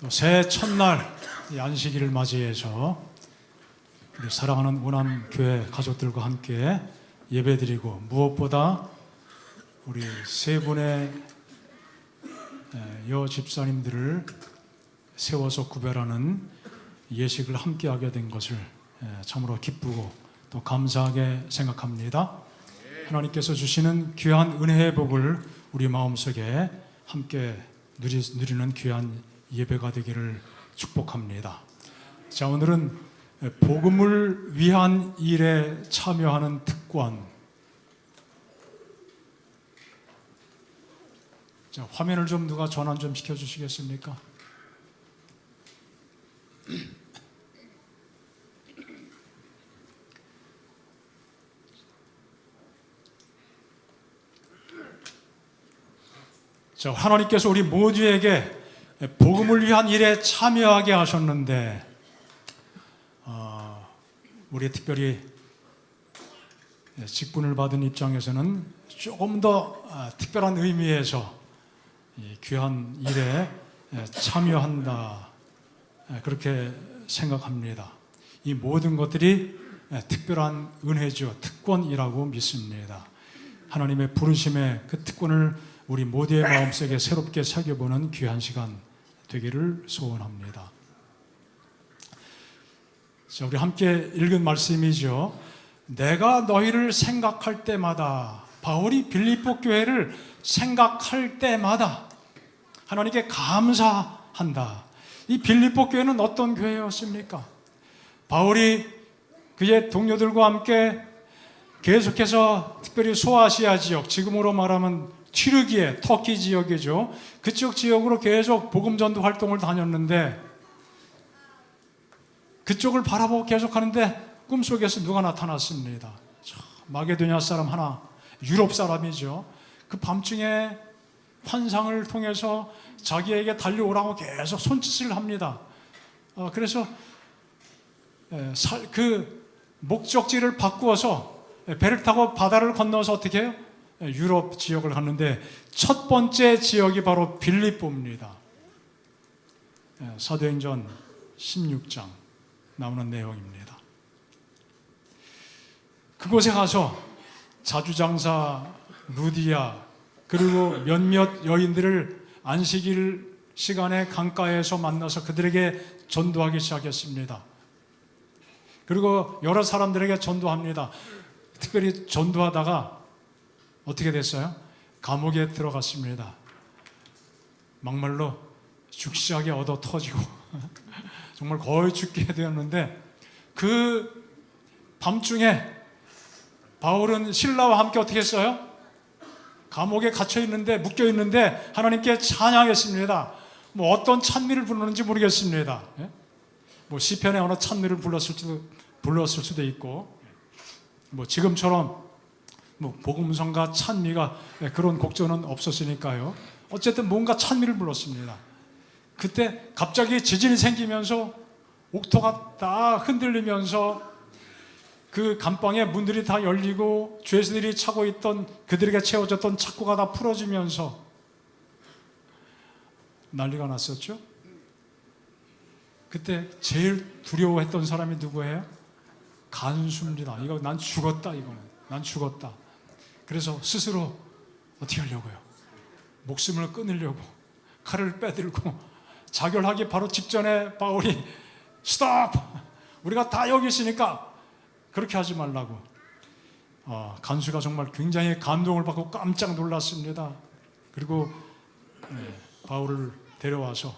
또 새해 첫날 이 안식일을 맞이해서 우리 사랑하는 원암교회 가족들과 함께 예배드리고, 무엇보다 우리 세 분의 여 집사님들을 세워서 구별하는 예식을 함께하게 된 것을 참으로 기쁘고 또 감사하게 생각합니다. 하나님께서 주시는 귀한 은혜의 복을 우리 마음속에 함께 누리는 귀한 예배가 되기를 축복합니다. 자, 오늘은 복음을 위한 일에 참여하는 특권. 자, 화면을 좀 누가 전환 좀 시켜주시겠습니까? 자, 하나님께서 우리 모두에게 복음을 위한 일에 참여하게 하셨는데, 우리 특별히 직분을 받은 입장에서는 조금 더 특별한 의미에서 이 귀한 일에 참여한다, 그렇게 생각합니다. 이 모든 것들이 특별한 은혜죠, 특권이라고 믿습니다. 하나님의 부르심의 그 특권을 우리 모두의 마음속에 새롭게 새겨보는 귀한 시간 되기를 소원합니다. 자, 우리 함께 읽은 말씀이죠. 내가 너희를 생각할 때마다, 바울이 빌립보 교회를 생각할 때마다 하나님께 감사한다. 이 빌립보 교회는 어떤 교회였습니까? 바울이 그의 동료들과 함께 계속해서 특별히 소아시아 지역, 지금으로 말하면 튀르기에, 터키 지역이죠. 그쪽 지역으로 계속 복음 전도 활동을 다녔는데, 그쪽을 바라보고 계속하는데 꿈속에서 누가 나타났습니다. 마게도냐 사람 하나, 유럽 사람이죠. 그 밤중에 환상을 통해서 자기에게 달려오라고 계속 손짓을 합니다. 그래서 그 목적지를 바꾸어서 배를 타고 바다를 건너서 어떻게 해요? 유럽 지역을 갔는데 첫 번째 지역이 바로 빌립보입니다. 사도행전 16장 나오는 내용입니다. 그곳에 가서 자주장사 루디아 그리고 몇몇 여인들을 안식일 시간에 강가에서 만나서 그들에게 전도하기 시작했습니다. 그리고 여러 사람들에게 전도합니다. 특별히 전도하다가 어떻게 됐어요? 감옥에 들어갔습니다. 막말로 죽시하게 얻어 터지고 정말 거의 죽게 되었는데, 그 밤중에 바울은 신라와 함께 어떻게 했어요? 감옥에 갇혀 있는데, 묶여 있는데 하나님께 찬양했습니다. 뭐 어떤 찬미를 부르는지 모르겠습니다. 뭐 시편의 어느 찬미를 불렀을 수도 있고, 뭐 지금처럼 뭐 복음성가 찬미가 그런 곡조는 없었으니까요. 어쨌든 뭔가 찬미를 불렀습니다. 그때 갑자기 지진이 생기면서 옥토가 다 흔들리면서 그 감방의 문들이 다 열리고 죄수들이 차고 있던, 그들에게 채워졌던 착고가 다 풀어지면서 난리가 났었죠. 그때 제일 두려워했던 사람이 누구예요? 간수입니다. 이거 난 죽었다, 이거는 난 죽었다. 그래서 스스로 어떻게 하려고요? 목숨을 끊으려고 칼을 빼들고, 자결하기 바로 직전에 바울이 스톱! 우리가 다 여기 있으니까 그렇게 하지 말라고. 간수가 정말 굉장히 감동을 받고 깜짝 놀랐습니다. 그리고 바울을 데려와서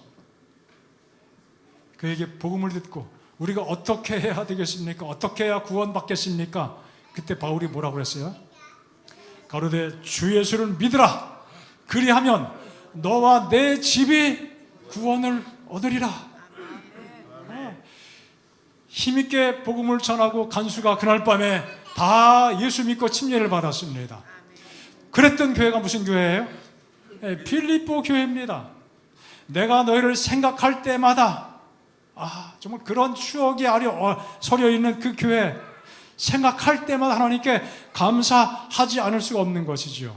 그에게 복음을 듣고, 우리가 어떻게 해야 되겠습니까? 어떻게 해야 구원받겠습니까? 그때 바울이 뭐라고 그랬어요? 가로되 주 예수를 믿으라. 그리하면 너와 내 집이 구원을 얻으리라. 힘있게 복음을 전하고 간수가 그날 밤에 다 예수 믿고 침례를 받았습니다. 그랬던 교회가 무슨 교회예요? 빌립보 교회입니다. 내가 너희를 생각할 때마다, 정말 그런 추억이 서려 있는 그 교회, 생각할 때마다 하나님께 감사하지 않을 수가 없는 것이죠.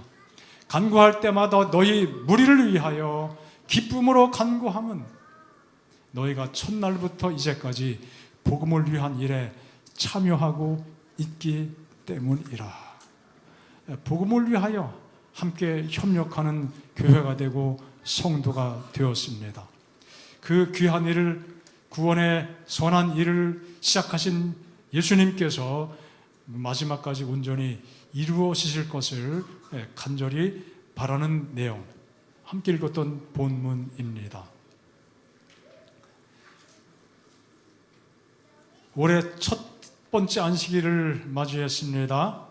간구할 때마다 너희 무리를 위하여 기쁨으로 간구함은 너희가 첫날부터 이제까지 복음을 위한 일에 참여하고 있기 때문이라. 복음을 위하여 함께 협력하는 교회가 되고 성도가 되었습니다. 그 귀한 일을, 구원의 선한 일을 시작하신 예수님께서 마지막까지 온전히 이루어지실 것을 간절히 바라는 내용, 함께 읽었던 본문입니다. 올해 첫 번째 안식일을 맞이했습니다.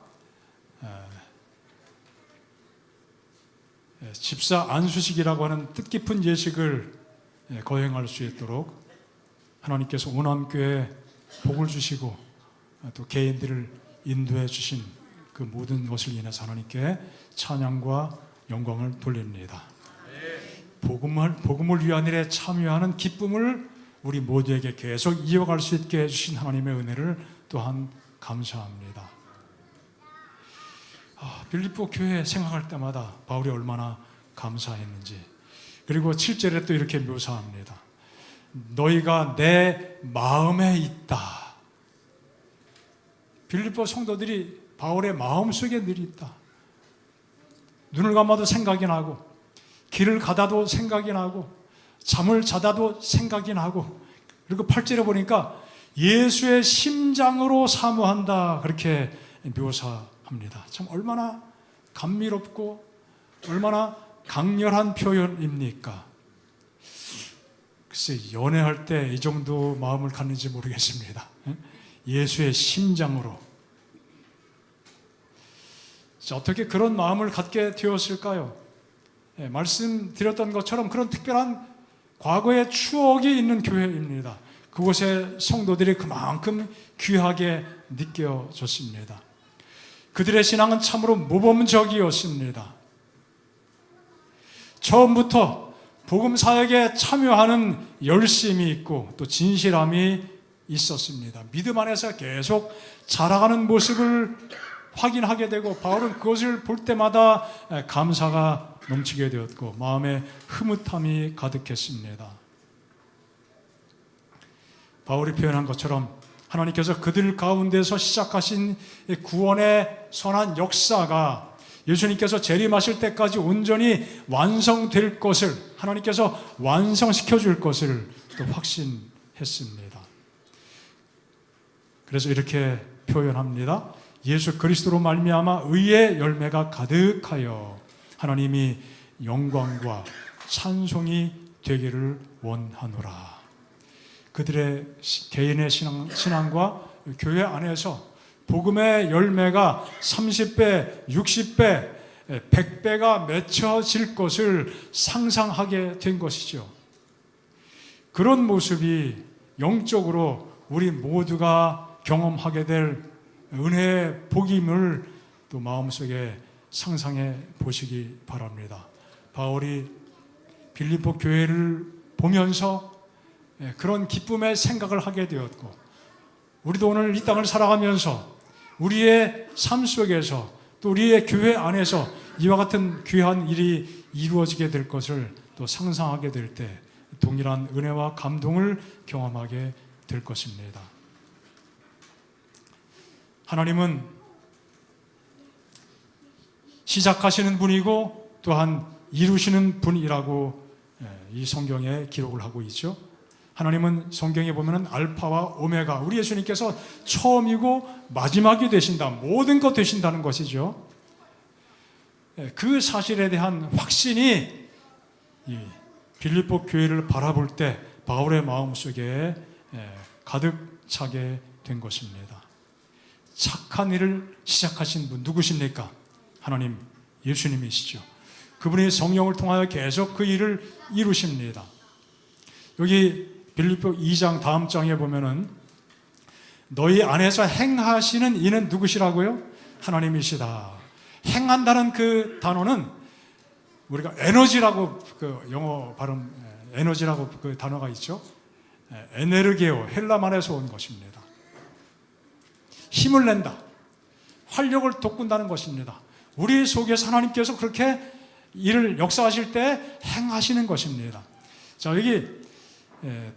집사 안수식이라고 하는 뜻깊은 예식을 거행할 수 있도록 하나님께서 오남교회에 복을 주시고 또 개인들을 인도해 주신 그 모든 것을 인해서 하나님께 찬양과 영광을 돌립니다. 복음을 위한 일에 참여하는 기쁨을 우리 모두에게 계속 이어갈 수 있게 해주신 하나님의 은혜를 또한 감사합니다. 빌립보 교회 생각할 때마다 바울이 얼마나 감사했는지, 그리고 7절에 또 이렇게 묘사합니다. 너희가 내 마음에 있다. 빌립보 성도들이 바울의 마음속에 늘 있다. 눈을 감아도 생각이 나고, 길을 가다도 생각이 나고, 잠을 자다도 생각이 나고, 그리고 8절에 보니까 예수의 심장으로 사모한다, 그렇게 묘사합니다. 참 얼마나 감미롭고 얼마나 강렬한 표현입니까? 글쎄, 연애할 때 이 정도 마음을 갖는지 모르겠습니다. 예수의 심장으로. 자, 어떻게 그런 마음을 갖게 되었을까요? 말씀드렸던 것처럼 그런 특별한 과거의 추억이 있는 교회입니다. 그곳의 성도들이 그만큼 귀하게 느껴졌습니다. 그들의 신앙은 참으로 모범적이었습니다. 처음부터 복음 사역에 참여하는 열심이 있고 또 진실함이 있었습니다. 믿음 안에서 계속 자라가는 모습을 확인하게 되고, 바울은 그것을 볼 때마다 감사가 넘치게 되었고 마음에 흐뭇함이 가득했습니다. 바울이 표현한 것처럼 하나님께서 그들 가운데서 시작하신 구원의 선한 역사가 예수님께서 재림하실 때까지 온전히 완성될 것을, 하나님께서 완성시켜 줄 것을 또 확신했습니다. 그래서 이렇게 표현합니다. 예수 그리스도로 말미암아 의의 열매가 가득하여 하나님이 영광과 찬송이 되기를 원하노라. 그들의 개인의 신앙과 교회 안에서 복음의 열매가 30배, 60배, 100배가 맺혀질 것을 상상하게 된 것이죠. 그런 모습이 영적으로 우리 모두가 경험하게 될 은혜의 복임을 또 마음속에 상상해 보시기 바랍니다. 바울이 빌립보 교회를 보면서 그런 기쁨의 생각을 하게 되었고, 우리도 오늘 이 땅을 살아가면서 우리의 삶 속에서 또 우리의 교회 안에서 이와 같은 귀한 일이 이루어지게 될 것을 또 상상하게 될 때 동일한 은혜와 감동을 경험하게 될 것입니다. 하나님은 시작하시는 분이고 또한 이루시는 분이라고 이 성경에 기록을 하고 있죠. 하나님은 성경에 보면 알파와 오메가, 우리 예수님께서 처음이고 마지막이 되신다, 모든 것 되신다는 것이죠. 그 사실에 대한 확신이 이 빌립보 교회를 바라볼 때 바울의 마음속에 가득 차게 된 것입니다. 착한 일을 시작하신 분 누구십니까? 하나님, 예수님이시죠. 그분이 성령을 통하여 계속 그 일을 이루십니다. 여기 빌립보 2장 다음 장에 보면은 너희 안에서 행하시는 이는 누구시라고요? 하나님이시다. 행한다는 그 단어는 우리가 에너지라고, 그 영어 발음 에너지라고 그 단어가 있죠. 에네르게오, 헬라말에서 온 것입니다. 힘을 낸다, 활력을 돋군다는 것입니다. 우리 속에서 하나님께서 그렇게 일을 역사하실 때 행하시는 것입니다. 자, 여기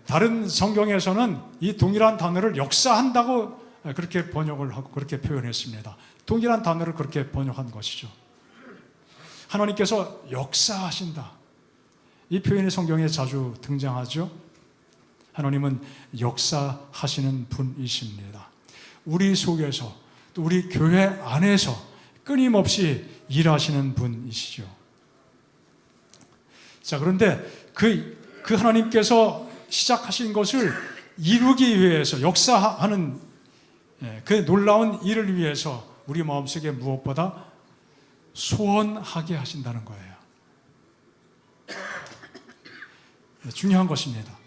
다른 성경에서는 이 동일한 단어를 역사한다고 그렇게 번역을 하고 그렇게 표현했습니다. 동일한 단어를 그렇게 번역한 것이죠. 하나님께서 역사하신다. 이 표현이 성경에 자주 등장하죠. 하나님은 역사하시는 분이십니다. 우리 속에서 또 우리 교회 안에서 끊임없이 일하시는 분이시죠. 자, 그런데 그 하나님께서 시작하신 것을 이루기 위해서 역사하는 그 놀라운 일을 위해서 우리 마음속에 무엇보다 소원하게 하신다는 거예요. 중요한 것입니다.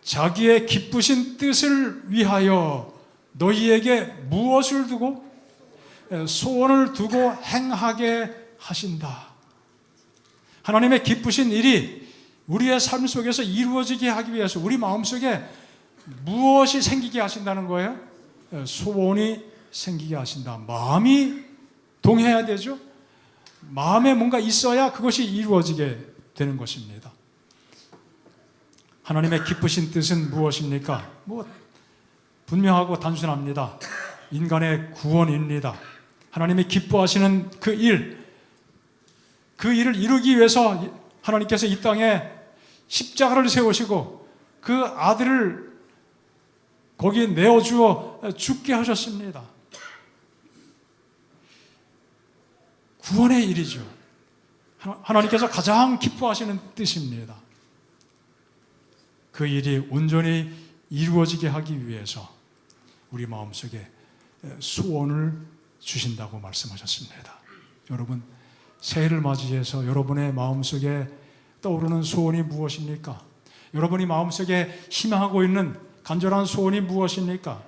자기의 기쁘신 뜻을 위하여 너희에게 무엇을 두고 소원을 두고 행하게 하신다. 하나님의 기쁘신 일이 우리의 삶 속에서 이루어지게 하기 위해서 우리 마음속에 무엇이 생기게 하신다는 거예요? 소원이 생기게 하신다. 마음이 동해야 되죠. 마음에 뭔가 있어야 그것이 이루어지게 되는 것입니다. 하나님의 기쁘신 뜻은 무엇입니까? 분명하고 단순합니다. 인간의 구원입니다. 하나님이 기뻐하시는 그 일을 이루기 위해서 하나님께서 이 땅에 십자가를 세우시고 그 아들을 거기에 내어주어 죽게 하셨습니다. 구원의 일이죠. 하나님께서 가장 기뻐하시는 뜻입니다. 그 일이 온전히 이루어지게 하기 위해서 우리 마음속에 소원을 주신다고 말씀하셨습니다. 여러분, 새해를 맞이해서 여러분의 마음속에 떠오르는 소원이 무엇입니까? 여러분이 마음속에 희망하고 있는 간절한 소원이 무엇입니까?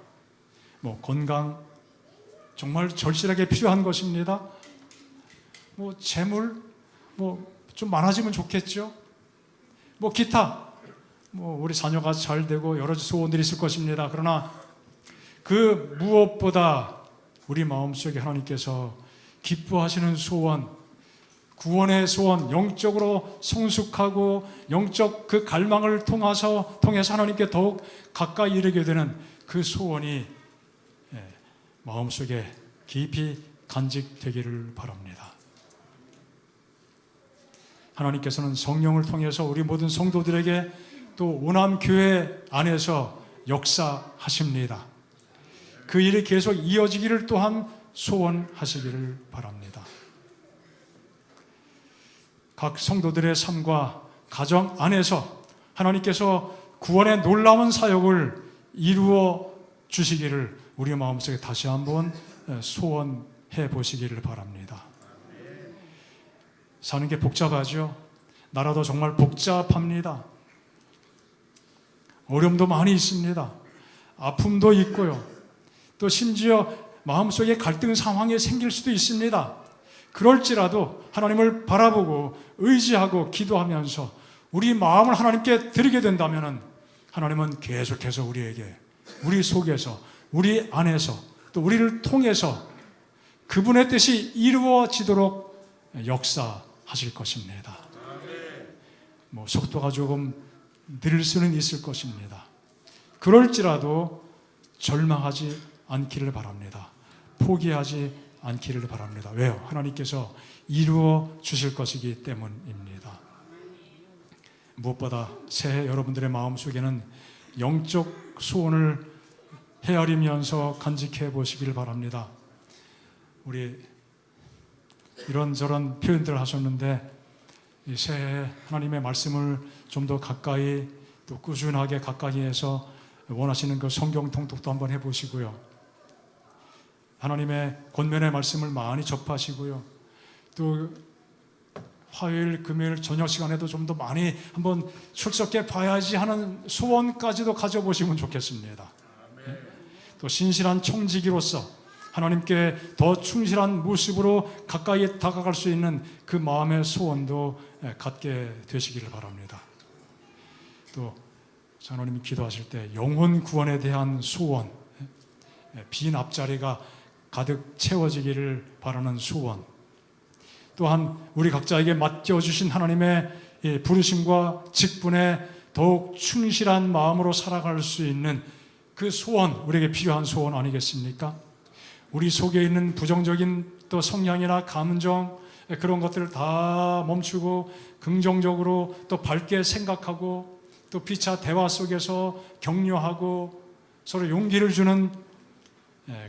건강, 정말 절실하게 필요한 것입니다. 재물, 좀 많아지면 좋겠죠. 기타, 우리 자녀가 잘 되고 여러 소원들이 있을 것입니다. 그러나 그 무엇보다 우리 마음속에 하나님께서 기뻐하시는 소원, 구원의 소원, 영적으로 성숙하고 영적 그 갈망을 통해서 하나님께 더욱 가까이 이르게 되는 그 소원이 마음속에 깊이 간직되기를 바랍니다. 하나님께서는 성령을 통해서 우리 모든 성도들에게 또 오남교회 안에서 역사하십니다. 그 일이 계속 이어지기를 또한 소원하시기를 바랍니다. 각 성도들의 삶과 가정 안에서 하나님께서 구원의 놀라운 사역을 이루어 주시기를 우리 마음속에 다시 한번 소원해 보시기를 바랍니다. 사는 게 복잡하죠. 나라도 정말 복잡합니다. 어려움도 많이 있습니다. 아픔도 있고요. 또 심지어 마음속에 갈등 상황이 생길 수도 있습니다. 그럴지라도 하나님을 바라보고 의지하고 기도하면서 우리 마음을 하나님께 드리게 된다면 하나님은 계속해서 우리에게, 우리 속에서, 우리 안에서 또 우리를 통해서 그분의 뜻이 이루어지도록 역사하실 것입니다. 속도가 조금 느릴 수는 있을 것입니다. 그럴지라도 절망하지 않기를 바랍니다. 포기하지 않기를 바랍니다. 왜요? 하나님께서 이루어 주실 것이기 때문입니다. 무엇보다 새해 여러분들의 마음속에는 영적 소원을 헤아리면서 간직해 보시길 바랍니다. 우리 이런저런 표현들을 하셨는데 이 새해 하나님의 말씀을 좀 더 가까이 또 꾸준하게 가까이 해서 원하시는 그 성경 통독도 한번 해보시고요. 하나님의 권면의 말씀을 많이 접하시고요. 또 화요일, 금요일 저녁 시간에도 좀 더 많이 한번 출석해 봐야지 하는 소원까지도 가져보시면 좋겠습니다. 또 신실한 청지기로서 하나님께 더 충실한 모습으로 가까이 다가갈 수 있는 그 마음의 소원도 갖게 되시기를 바랍니다. 또 하나님이 기도하실 때 영혼 구원에 대한 소원, 빈 앞자리가 가득 채워지기를 바라는 소원, 또한 우리 각자에게 맡겨주신 하나님의 부르심과 직분에 더욱 충실한 마음으로 살아갈 수 있는 그 소원, 우리에게 필요한 소원 아니겠습니까? 우리 속에 있는 부정적인 또 성향이나 감정, 그런 것들을 다 멈추고 긍정적으로 또 밝게 생각하고 또 피차 대화 속에서 격려하고 서로 용기를 주는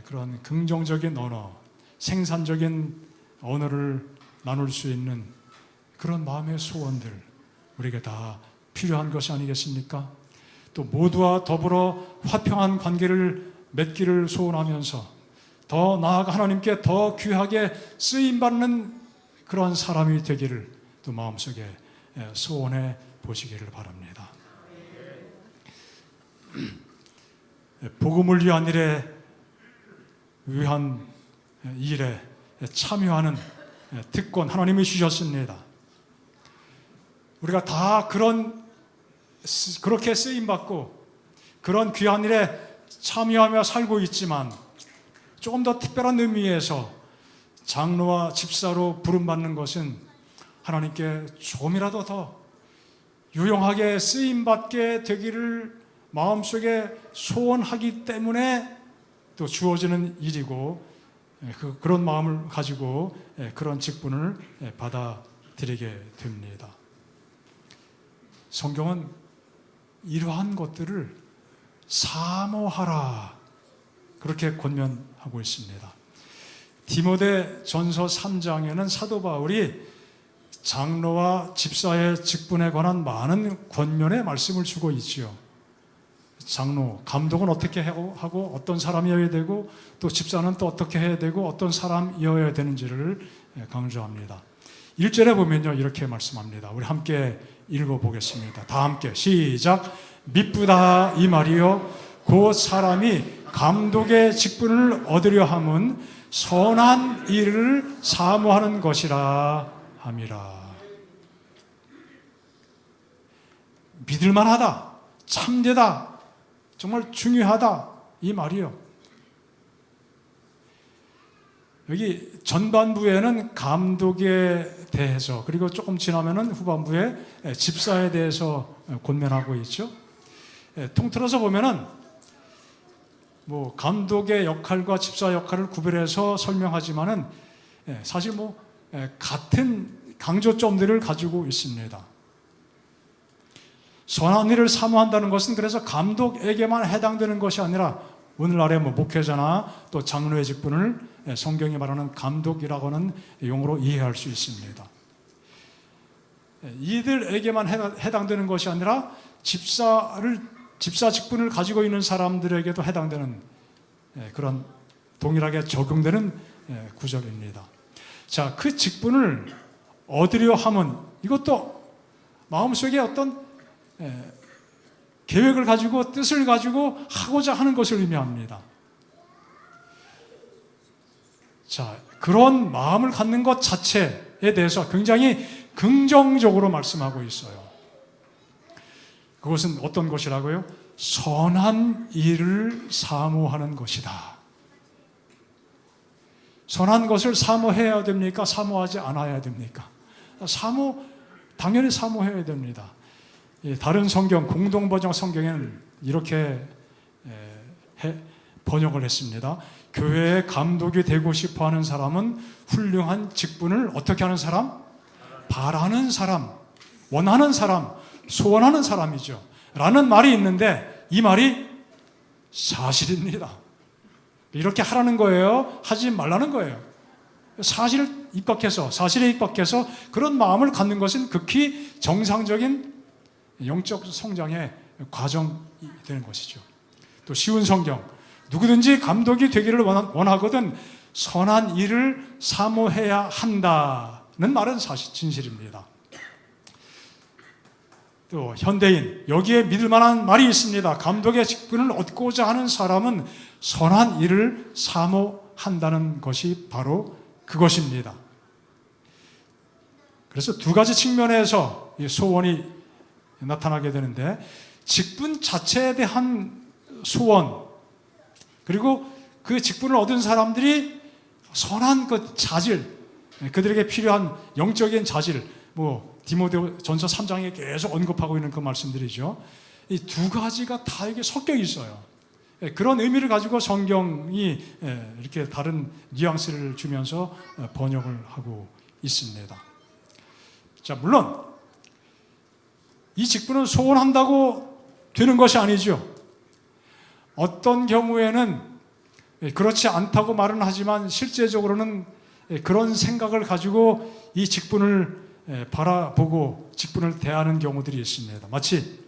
그런 긍정적인 언어, 생산적인 언어를 나눌 수 있는 그런 마음의 소원들, 우리에게 다 필요한 것이 아니겠습니까? 또 모두와 더불어 화평한 관계를 맺기를 소원하면서 더 나아가 하나님께 더 귀하게 쓰임받는 그러한 사람이 되기를 또 마음속에 소원해 보시기를 바랍니다. 복음을 위한 일에 참여하는 특권 하나님이 주셨습니다. 우리가 다 그렇게 쓰임받고 그런 귀한 일에 참여하며 살고 있지만 조금 더 특별한 의미에서 장로와 집사로 부름받는 것은 하나님께 조금이라도 더 유용하게 쓰임받게 되기를 마음속에 소원하기 때문에 또 주어지는 일이고 그런 마음을 가지고 그런 직분을 받아들이게 됩니다. 성경은 이러한 것들을 사모하라 그렇게 권면하고 있습니다. 디모데 전서 3장에는 사도 바울이 장로와 집사의 직분에 관한 많은 권면의 말씀을 주고 있지요. 장로, 감독은 어떻게 하고 어떤 사람이어야 되고 또 집사는 또 어떻게 해야 되고 어떤 사람이어야 되는지를 강조합니다. 1절에 보면요 이렇게 말씀합니다. 우리 함께 읽어보겠습니다. 다 함께 시작. 미쁘다 이 말이요 곧 사람이 감독의 직분을 얻으려 함은 선한 일을 사모하는 것이라 함이라. 믿을만하다, 참되다, 정말 중요하다 이 말이요. 여기 전반부에는 감독에 대해서 그리고 조금 지나면은 후반부에 집사에 대해서 권면하고 있죠. 통틀어서 보면은 뭐 감독의 역할과 집사 역할을 구별해서 설명하지만은 사실 같은 강조점들을 가지고 있습니다. 선한 일을 사모한다는 것은 그래서 감독에게만 해당되는 것이 아니라 오늘날의 목회자나 또 장로의 직분을 성경이 말하는 감독이라고 하는 용어로 이해할 수 있습니다. 이들에게만 해당되는 것이 아니라 집사 직분을 가지고 있는 사람들에게도 해당되는 그런 동일하게 적용되는 구절입니다. 자, 그 직분을 얻으려 함은 이것도 마음속에 어떤 계획을 가지고 뜻을 가지고 하고자 하는 것을 의미합니다. 자, 그런 마음을 갖는 것 자체에 대해서 굉장히 긍정적으로 말씀하고 있어요. 그것은 어떤 것이라고요? 선한 일을 사모하는 것이다. 선한 것을 사모해야 됩니까? 사모하지 않아야 됩니까? 당연히 사모해야 됩니다. 다른 성경, 공동번역 성경에는 이렇게 번역을 했습니다. 교회의 감독이 되고 싶어 하는 사람은 훌륭한 직분을 어떻게 하는 사람? 바라는 사람, 원하는 사람, 소원하는 사람이죠. 라는 말이 있는데 이 말이 사실입니다. 이렇게 하라는 거예요? 하지 말라는 거예요. 사실에 입각해서 그런 마음을 갖는 것은 극히 정상적인 영적 성장의 과정이 되는 것이죠. 또 쉬운 성경, 누구든지 감독이 되기를 원하거든 선한 일을 사모해야 한다는 말은 사실 진실입니다. 또 현대인, 여기에 믿을 만한 말이 있습니다. 감독의 직분을 얻고자 하는 사람은 선한 일을 사모한다는 것이 바로 그것입니다. 그래서 두 가지 측면에서 이 소원이 나타나게 되는데, 직분 자체에 대한 소원, 그리고 그 직분을 얻은 사람들이 선한 그 자질, 그들에게 필요한 영적인 자질, 디모데전서 3장에 계속 언급하고 있는 그 말씀들이죠. 이 두 가지가 다 이게 섞여 있어요. 그런 의미를 가지고 성경이 이렇게 다른 뉘앙스를 주면서 번역을 하고 있습니다. 자, 물론 이 직분은 소원한다고 되는 것이 아니죠. 어떤 경우에는 그렇지 않다고 말은 하지만 실제적으로는 그런 생각을 가지고 이 직분을 바라보고 직분을 대하는 경우들이 있습니다. 마치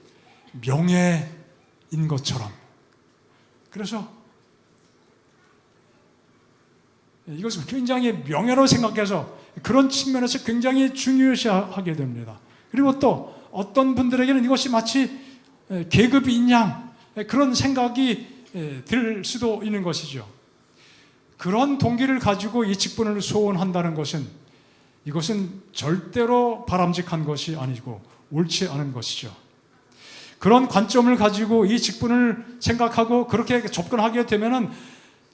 명예인 것처럼. 그래서 이것을 굉장히 명예로 생각해서 그런 측면에서 굉장히 중요시하게 됩니다. 그리고 또 어떤 분들에게는 이것이 마치 계급인 양 그런 생각이 들 수도 있는 것이죠. 그런 동기를 가지고 이 직분을 소원한다는 것은 이것은 절대로 바람직한 것이 아니고 옳지 않은 것이죠. 그런 관점을 가지고 이 직분을 생각하고 그렇게 접근하게 되면은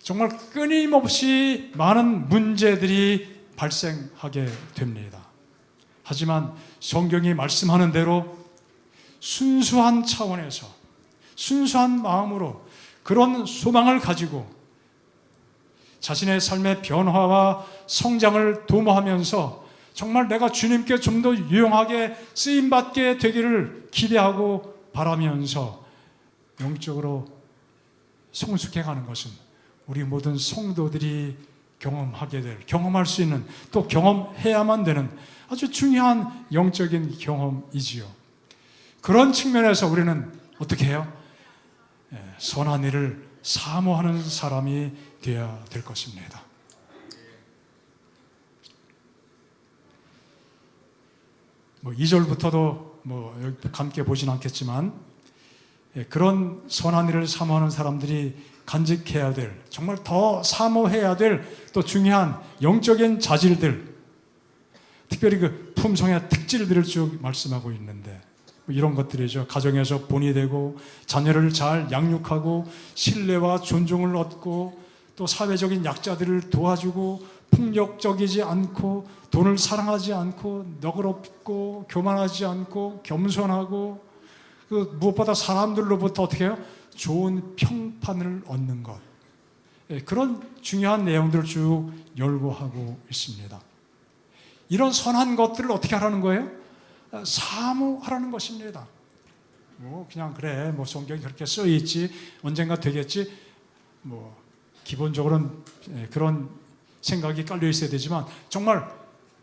정말 끊임없이 많은 문제들이 발생하게 됩니다. 하지만 성경이 말씀하는 대로 순수한 차원에서 순수한 마음으로 그런 소망을 가지고 자신의 삶의 변화와 성장을 도모하면서 정말 내가 주님께 좀 더 유용하게 쓰임받게 되기를 기대하고 바라면서 영적으로 성숙해가는 것은 우리 모든 성도들이 경험할 수 있는 또 경험해야만 되는 아주 중요한 영적인 경험이지요. 그런 측면에서 우리는 어떻게 해요? 선한 일을 사모하는 사람이 되어야 될 것입니다. 뭐 2절부터도 함께 보진 않겠지만 그런 선한 일을 사모하는 사람들이 간직해야 될, 정말 더 사모해야 될 또 중요한 영적인 자질들, 특별히 그 품성의 특질들을 쭉 말씀하고 있는데 이런 것들이죠. 가정에서 본이 되고 자녀를 잘 양육하고 신뢰와 존중을 얻고 또 사회적인 약자들을 도와주고 폭력적이지 않고 돈을 사랑하지 않고 너그럽고 교만하지 않고 겸손하고 무엇보다 사람들로부터 어떻게 해요? 좋은 평판을 얻는 것. 그런 중요한 내용들을 쭉 열거하고 있습니다. 이런 선한 것들을 어떻게 하라는 거예요? 사모하라는 것입니다. 그냥 그래 성경이 그렇게 써 있지 언젠가 되겠지 기본적으로는 그런 생각이 깔려 있어야 되지만 정말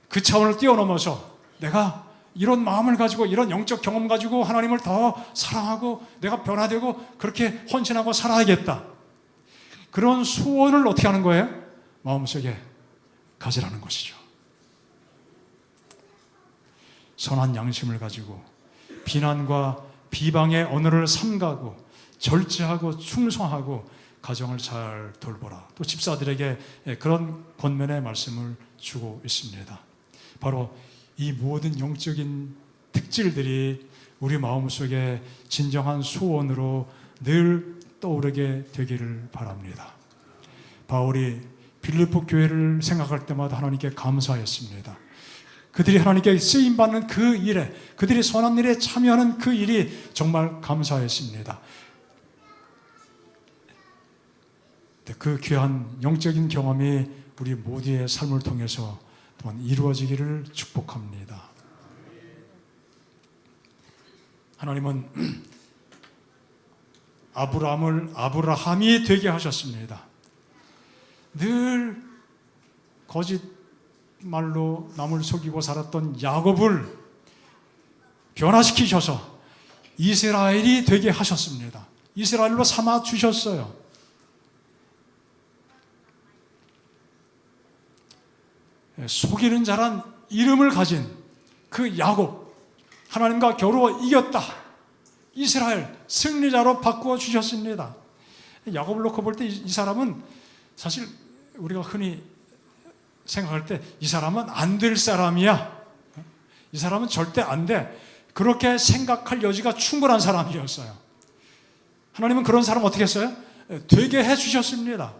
그 차원을 뛰어넘어서 내가 이런 마음을 가지고 이런 영적 경험 가지고 하나님을 더 사랑하고 내가 변화되고 그렇게 헌신하고 살아야겠다. 그런 소원을 어떻게 하는 거예요? 마음속에 가지라는 것이죠. 선한 양심을 가지고 비난과 비방의 언어를 삼가고 절제하고 충성하고 가정을 잘 돌보라. 또 집사들에게 그런 권면의 말씀을 주고 있습니다. 바로 이 모든 영적인 특질들이 우리 마음속에 진정한 소원으로 늘 떠오르게 되기를 바랍니다. 바울이 빌립보 교회를 생각할 때마다 하나님께 감사했습니다. 그들이 하나님께 쓰임받는 그 일에, 그들이 선한 일에 참여하는 그 일이 정말 감사했습니다. 그 귀한 영적인 경험이 우리 모두의 삶을 통해서 또한 이루어지기를 축복합니다. 하나님은 아브라함이 되게 하셨습니다. 늘 거짓말로 남을 속이고 살았던 야곱을 변화시키셔서 이스라엘이 되게 하셨습니다. 이스라엘로 삼아 주셨어요. 속이는 자란 이름을 가진 그 야곱, 하나님과 겨루어 이겼다. 이스라엘 승리자로 바꾸어 주셨습니다. 야곱을 놓고 볼 때 이 사람은 사실 우리가 흔히 생각할 때 이 사람은 안 될 사람이야. 이 사람은 절대 안 돼. 그렇게 생각할 여지가 충분한 사람이었어요. 하나님은 그런 사람 어떻게 했어요? 되게 해 주셨습니다.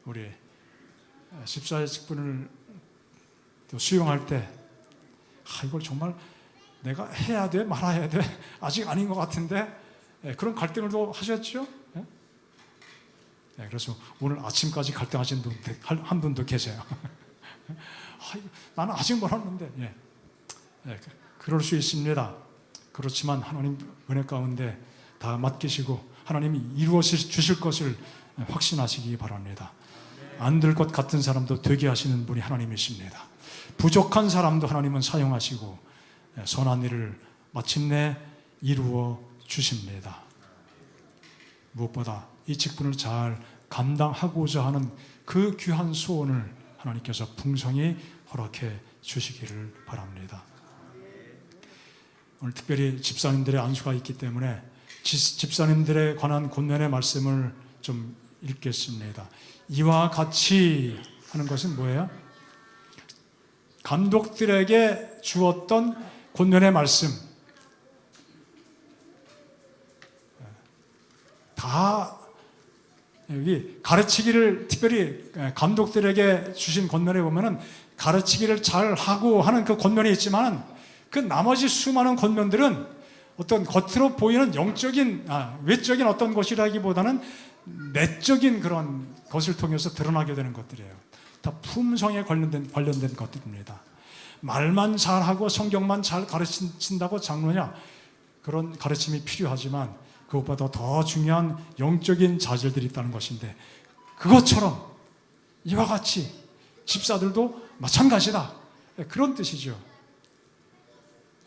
우리 집사의 직분을 또 수용할 때 이걸 정말 내가 해야 돼 말아야 돼 아직 아닌 것 같은데 그런 갈등을 또 하셨죠? 그래서 오늘 아침까지 갈등하신 한 분도 계세요. 나는 아직 멀었는데 그럴 수 있습니다. 그렇지만 하나님 은혜 가운데 다 맡기시고 하나님이 이루어 주실 것을 확신하시기 바랍니다. 안 될 것 같은 사람도 되게 하시는 분이 하나님이십니다. 부족한 사람도 하나님은 사용하시고 선한 일을 마침내 이루어 주십니다. 무엇보다 이 직분을 잘 감당하고자 하는 그 귀한 소원을 하나님께서 풍성히 허락해 주시기를 바랍니다. 오늘 특별히 집사님들의 안수가 있기 때문에 집사님들에 관한 권면의 말씀을 좀 읽겠습니다. 이와 같이 하는 것은 뭐예요? 감독들에게 주었던 권면의 말씀 다 여기 가르치기를 특별히 감독들에게 주신 권면에 보면은 가르치기를 잘 하고 하는 그 권면이 있지만 그 나머지 수많은 권면들은 어떤 겉으로 보이는 외적인 어떤 것이라기보다는 내적인 그런 것을 통해서 드러나게 되는 것들이에요. 다 품성에 관련된 것들입니다. 말만 잘하고 성경만 잘 가르친다고 장로냐? 그런 가르침이 필요하지만 그것보다 더 중요한 영적인 자질들이 있다는 것인데 그것처럼 이와 같이 집사들도 마찬가지다. 그런 뜻이죠.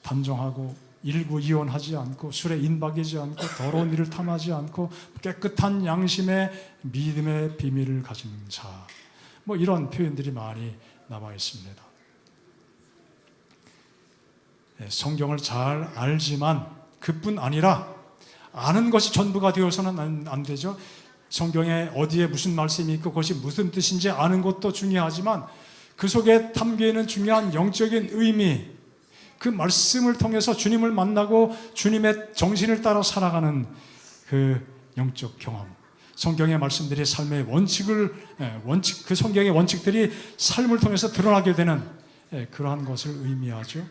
단정하고 일구이원하지 않고 술에 인박이지 않고 더러운 일을 탐하지 않고 깨끗한 양심의 믿음의 비밀을 가진 자. 이런 표현들이 많이 남아 있습니다. 성경을 잘 알지만 그뿐 아니라 아는 것이 전부가 되어서는 안 되죠. 성경에 어디에 무슨 말씀이 있고 그것이 무슨 뜻인지 아는 것도 중요하지만 그 속에 담겨 있는 중요한 영적인 의미, 그 말씀을 통해서 주님을 만나고 주님의 정신을 따라 살아가는 그 영적 경험, 성경의 말씀들이 삶의 그 성경의 원칙들이 삶을 통해서 드러나게 되는 그러한 것을 의미하죠.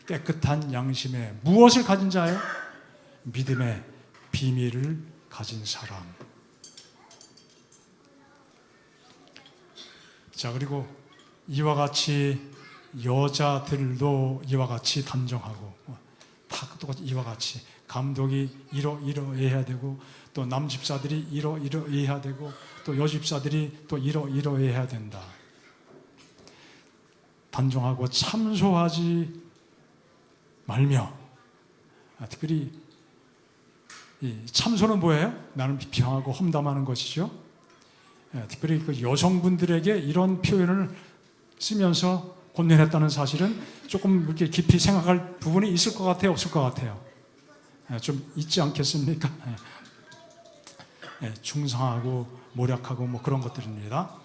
깨끗한 양심에 무엇을 가진 자예요? 믿음의 비밀을 가진 사람. 자, 그리고 이와 같이 여자들도 이와 같이 단정하고 다 똑같이 이와 같이 감독이 이러해야 되고 또 남집사들이 이러해야 되고 또 여집사들이 또 이러해야 된다. 단정하고 참소하지 말며 특별히 이 참소는 뭐예요? 나는 비평하고 험담하는 것이죠. 특별히 그 여성분들에게 이런 표현을 쓰면서 권면했다는 사실은 조금 이렇게 깊이 생각할 부분이 있을 것 같아요, 없을 것 같아요? 좀 있지 않겠습니까? 충성하고 모략하고 그런 것들입니다.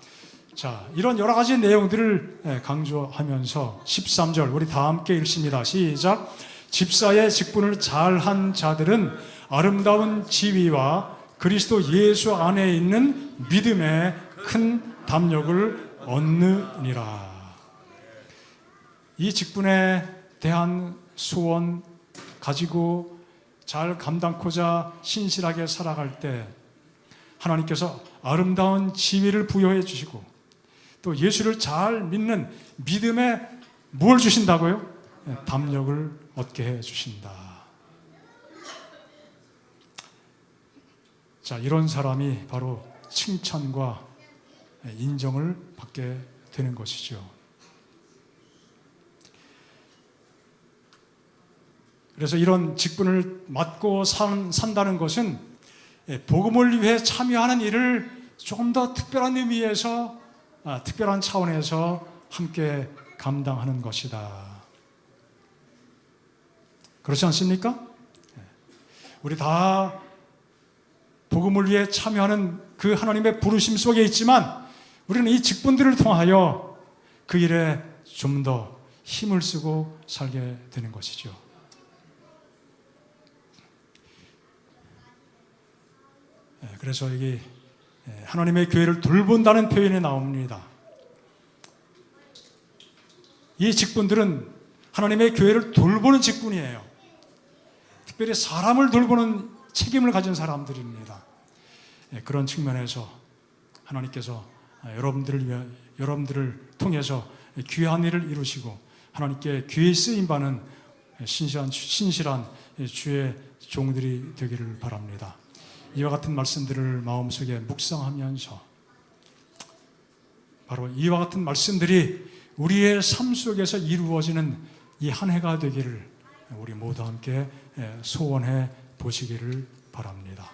자, 이런 여러 가지 내용들을 강조하면서 13절 우리 다 함께 읽습니다. 시작. 집사의 직분을 잘한 자들은 아름다운 지위와 그리스도 예수 안에 있는 믿음의 큰 담력을 얻느니라. 이 직분에 대한 소원 가지고 잘 감당코자 신실하게 살아갈 때 하나님께서 아름다운 지위를 부여해 주시고 또 예수를 잘 믿는 믿음에 뭘 주신다고요? 담력을 얻게 해 주신다. 자, 이런 사람이 바로 칭찬과 인정을 받게 되는 것이죠. 그래서 이런 직분을 맡고 산다는 것은 복음을 위해 참여하는 일을 조금 더 특별한 의미에서 특별한 차원에서 함께 감당하는 것이다. 그렇지 않습니까? 우리 다 복음을 위해 참여하는 그 하나님의 부르심 속에 있지만 우리는 이 직분들을 통하여 그 일에 좀 더 힘을 쓰고 살게 되는 것이죠. 그래서 여기 하나님의 교회를 돌본다는 표현이 나옵니다. 이 직분들은 하나님의 교회를 돌보는 직분이에요. 특별히 사람을 돌보는 책임을 가진 사람들입니다. 그런 측면에서 하나님께서 여러분들을 통해서 귀한 일을 이루시고 하나님께 귀히 쓰임받는 신실한 주의 종들이 되기를 바랍니다. 이와 같은 말씀들을 마음속에 묵상하면서 바로 이와 같은 말씀들이 우리의 삶 속에서 이루어지는 이 한 해가 되기를 우리 모두 함께 소원해 보시기를 바랍니다.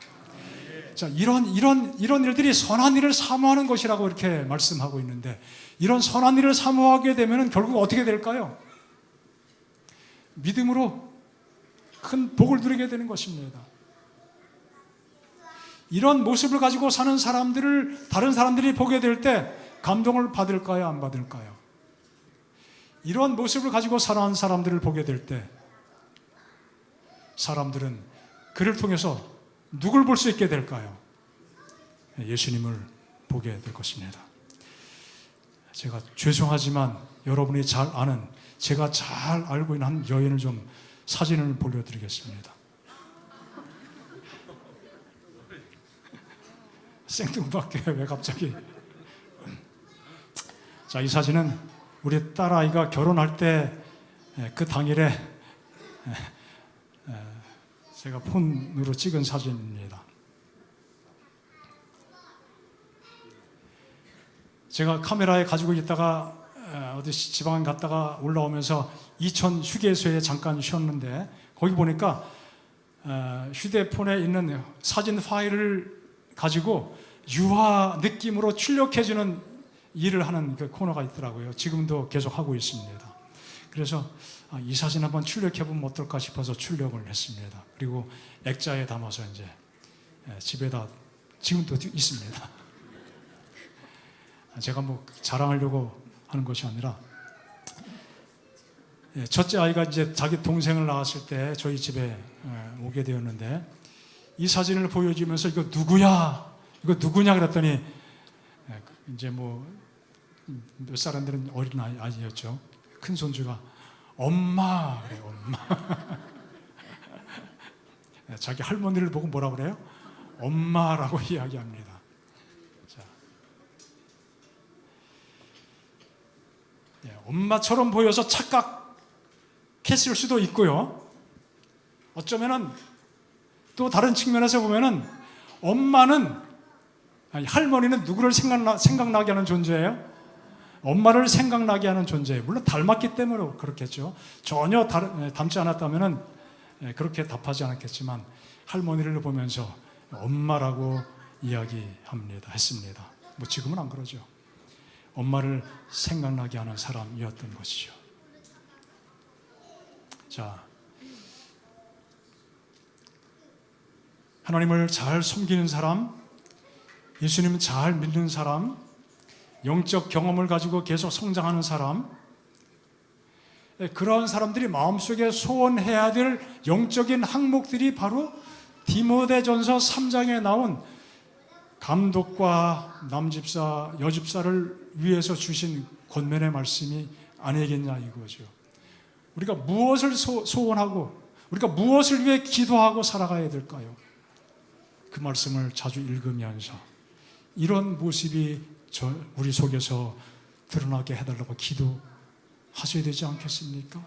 자, 이런 일들이 선한 일을 사모하는 것이라고 이렇게 말씀하고 있는데, 이런 선한 일을 사모하게 되면 결국 어떻게 될까요? 믿음으로 큰 복을 누리게 되는 것입니다. 이런 모습을 가지고 사는 사람들을 다른 사람들이 보게 될 때 감동을 받을까요? 안 받을까요? 이런 모습을 가지고 살아가는 사람들을 보게 될 때 사람들은 그를 통해서 누굴 볼 수 있게 될까요? 예수님을 보게 될 것입니다. 제가 죄송하지만 여러분이 잘 아는, 제가 잘 알고 있는 한 여인을 좀 사진을 보여드리겠습니다. 생뚱맞게 왜 갑자기? 자, 이 사진은 우리 딸아이가 결혼할 때 그 당일에 제가 폰으로 찍은 사진입니다. 제가 카메라에 가지고 있다가 어디 지방 갔다가 올라오면서 이천 휴게소에 잠깐 쉬었는데 거기 보니까 휴대폰에 있는 사진 파일을 가지고 유화 느낌으로 출력해주는 일을 하는 그 코너가 있더라고요. 지금도 계속 하고 있습니다. 그래서 이 사진 한번 출력해보면 어떨까 싶어서 출력을 했습니다. 그리고 액자에 담아서 이제 집에다 지금도 있습니다. 제가 뭐 자랑하려고 하는 것이 아니라 첫째 아이가 이제 자기 동생을 낳았을 때 저희 집에 오게 되었는데 이 사진을 보여주면서 이거 누구야? 이거 누구냐 그랬더니 이제 뭐 몇 사람들은 어린 아이였죠. 큰 손주가 엄마 그래요. 엄마. 자기 할머니를 보고 뭐라 그래요? 엄마라고 이야기합니다. 자, 엄마처럼 보여서 착각했을 수도 있고요. 어쩌면은 또 다른 측면에서 보면은 할머니는 누구를 생각나게 하는 존재예요? 엄마를 생각나게 하는 존재예요. 물론 닮았기 때문에 그렇겠죠. 전혀 닮지 않았다면 그렇게 답하지 않았겠지만 할머니를 보면서 엄마라고 했습니다. 뭐 지금은 안 그러죠. 엄마를 생각나게 하는 사람이었던 것이죠. 자, 하나님을 잘 섬기는 사람, 예수님을 잘 믿는 사람, 영적 경험을 가지고 계속 성장하는 사람, 그러한 사람들이 마음속에 소원해야 될 영적인 항목들이 바로 디모데전서 3장에 나온 감독과 남집사, 여집사를 위해서 주신 권면의 말씀이 아니겠냐 이거죠. 우리가 무엇을 소원하고 우리가 무엇을 위해 기도하고 살아가야 될까요? 그 말씀을 자주 읽으면서 이런 모습이 우리 속에서 드러나게 해달라고 기도하셔야 되지 않겠습니까?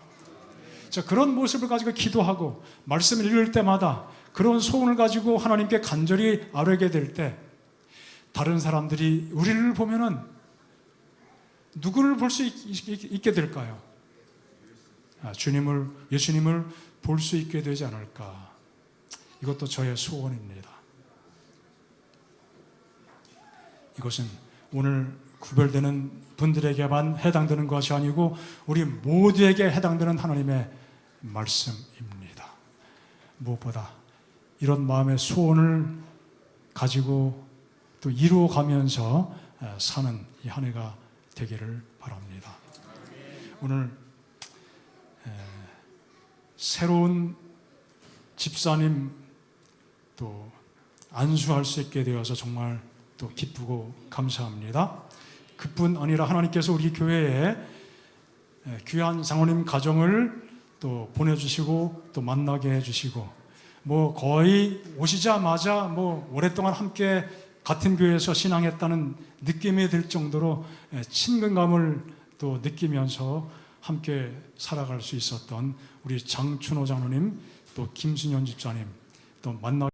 자, 그런 모습을 가지고 기도하고 말씀을 읽을 때마다 그런 소원을 가지고 하나님께 간절히 아뢰게 될 때 다른 사람들이 우리를 보면은 누구를 볼 수 있게 될까요? 예수님을 볼 수 있게 되지 않을까? 이것도 저의 소원입니다. 이것은 오늘 구별되는 분들에게만 해당되는 것이 아니고 우리 모두에게 해당되는 하나님의 말씀입니다. 무엇보다 이런 마음의 소원을 가지고 또 이루어가면서 사는 이 한 해가 되기를 바랍니다. 오늘 새로운 집사님 또 안수할 수 있게 되어서 정말 또 기쁘고 감사합니다. 그뿐 아니라 하나님께서 우리 교회에 귀한 장로님 가정을 또 보내주시고 또 만나게 해주시고 뭐 거의 오시자마자 뭐 오랫동안 함께 같은 교회에서 신앙했다는 느낌이 들 정도로 친근감을 또 느끼면서 함께 살아갈 수 있었던 우리 장춘호 장로님 또 김순현 집사님 또 만나